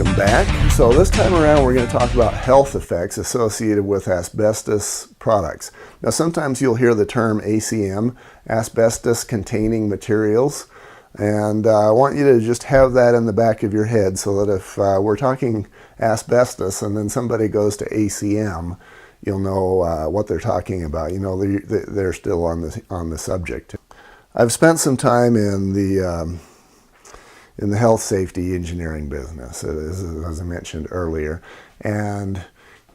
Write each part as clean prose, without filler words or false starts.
Welcome back. So this time around we're going to talk about health effects associated with asbestos products. Now sometimes you'll hear the term ACM, asbestos containing materials, and I want you to just have that in the back of your head so that if we're talking asbestos and then somebody goes to ACM, you'll know what they're talking about. You know they're still on the subject. I've spent some time in the health safety engineering business, as I mentioned earlier, and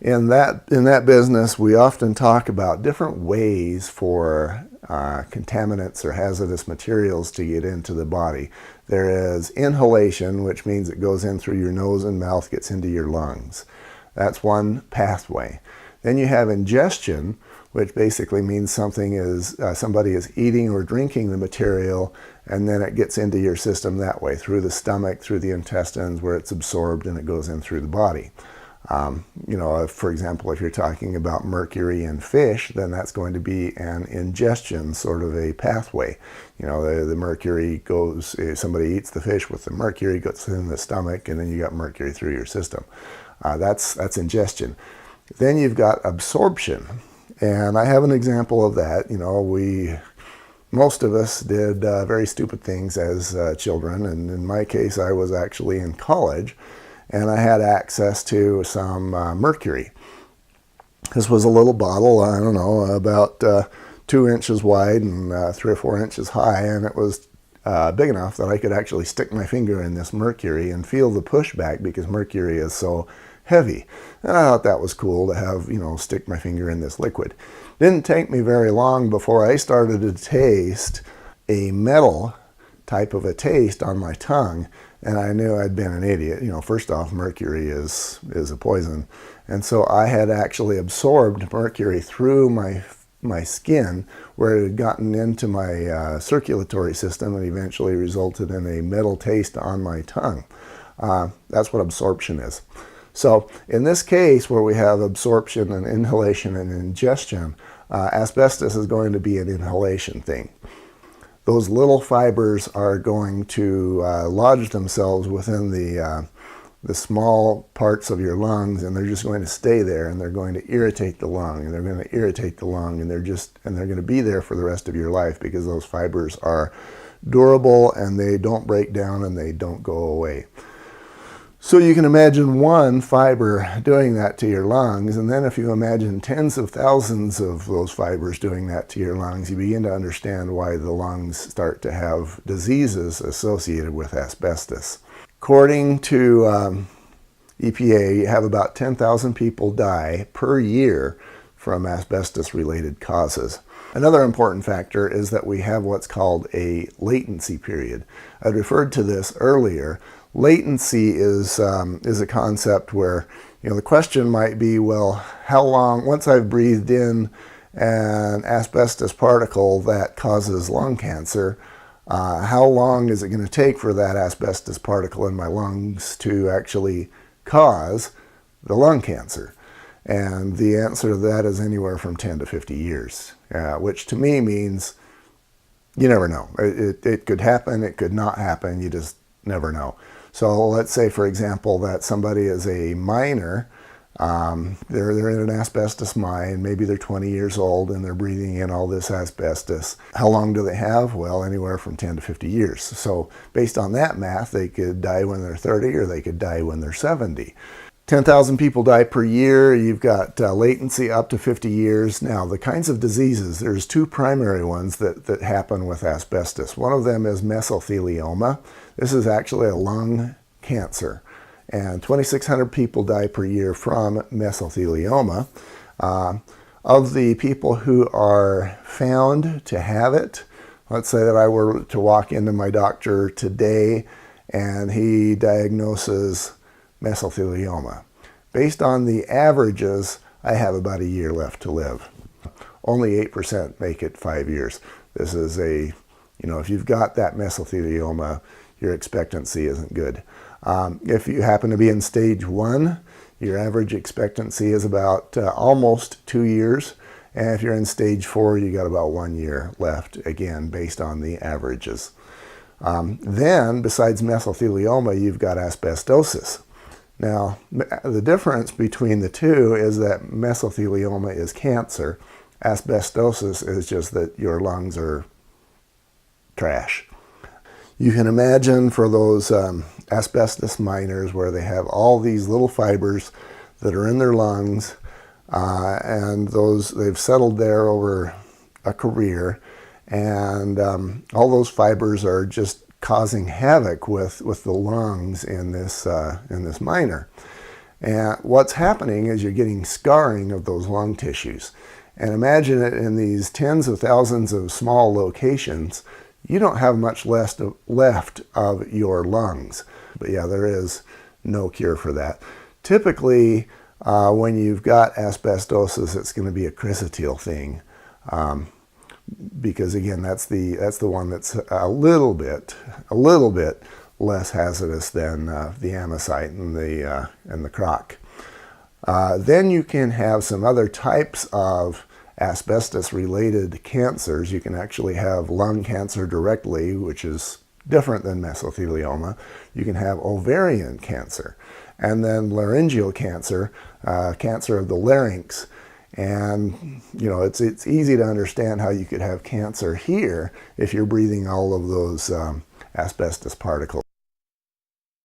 in that business we often talk about different ways for contaminants or hazardous materials to get into the body. There is inhalation, which means it goes in through your nose and mouth, gets into your lungs. That's one pathway. Then you have ingestion, which basically means somebody is eating or drinking the material, and then it gets into your system that way, through the stomach, through the intestines, where it's absorbed and it goes in through the body. For example, if you're talking about mercury in fish, then that's going to be an ingestion sort of a pathway. The mercury goes, somebody eats the fish with the mercury, goes in the stomach, and then you got mercury through your system. That's ingestion. Then you've got absorption. And I have an example of that. Most of us did very stupid things as children, and in my case I was actually in college and I had access to some mercury. This was a little bottle, I don't know, about 2 inches wide and 3 or 4 inches high, and it was big enough that I could actually stick my finger in this mercury and feel the pushback because mercury is so heavy. And I thought that was cool to have, stick my finger in this liquid. Didn't take me very long before I started to taste a metal type of a taste on my tongue, and I knew I'd been an idiot. First off, mercury is a poison. And so I had actually absorbed mercury through my skin, where it had gotten into my circulatory system and eventually resulted in a metal taste on my tongue. That's what absorption is. So in this case, where we have absorption and inhalation and ingestion, asbestos is going to be an inhalation thing. Those little fibers are going to lodge themselves within the small parts of your lungs, and they're just going to stay there, and they're going to irritate the lung, and they're going to irritate the lung, and they're going to be there for the rest of your life because those fibers are durable and they don't break down and they don't go away. So you can imagine one fiber doing that to your lungs, and then if you imagine tens of thousands of those fibers doing that to your lungs, you begin to understand why the lungs start to have diseases associated with asbestos. According to EPA, you have about 10,000 people die per year from asbestos-related causes. Another important factor is that we have what's called a latency period. I referred to this earlier. Latency is a concept where, the question might be, well, how long, once I've breathed in an asbestos particle that causes lung cancer, how long is it going to take for that asbestos particle in my lungs to actually cause the lung cancer? And the answer to that is anywhere from 10 to 50 years, which to me means you never know. It could happen, it could not happen, you just never know. So let's say, for example, that somebody is a miner. They're in an asbestos mine. Maybe they're 20 years old and they're breathing in all this asbestos. How long do they have? Well, anywhere from 10 to 50 years. So based on that math, they could die when they're 30 or they could die when they're 70. 10,000 people die per year. You've got latency up to 50 years. Now, the kinds of diseases, there's two primary ones that happen with asbestos. One of them is mesothelioma. This is actually a lung cancer, and 2,600 people die per year from mesothelioma. Of the people who are found to have it, let's say that I were to walk into my doctor today and he diagnoses mesothelioma. Based on the averages, I have about a year left to live. Only 8% make it 5 years. This is if you've got that mesothelioma, your expectancy isn't good. If you happen to be in stage 1, your average expectancy is about almost 2 years. And if you're in stage 4, you got about 1 year left, again, based on the averages. Then, besides mesothelioma, you've got asbestosis. Now, the difference between the two is that mesothelioma is cancer. Asbestosis is just that your lungs are trash. You can imagine for those asbestos miners where they have all these little fibers that are in their lungs, and they've settled there over a career, and all those fibers are just causing havoc with the lungs in this miner. And what's happening is you're getting scarring of those lung tissues. And imagine it in these tens of thousands of small locations, you don't have much left of your lungs. But yeah, there is no cure for that. Typically, when you've got asbestosis, it's going to be a chrysotile thing. Because again, that's the one that's a little bit less hazardous than the amosite and the crock. Then you can have some other types of asbestos-related cancers. You can actually have lung cancer directly, which is different than mesothelioma. You can have ovarian cancer, and then laryngeal cancer, cancer of the larynx. And, you know, it's easy to understand how you could have cancer here if you're breathing all of those asbestos particles.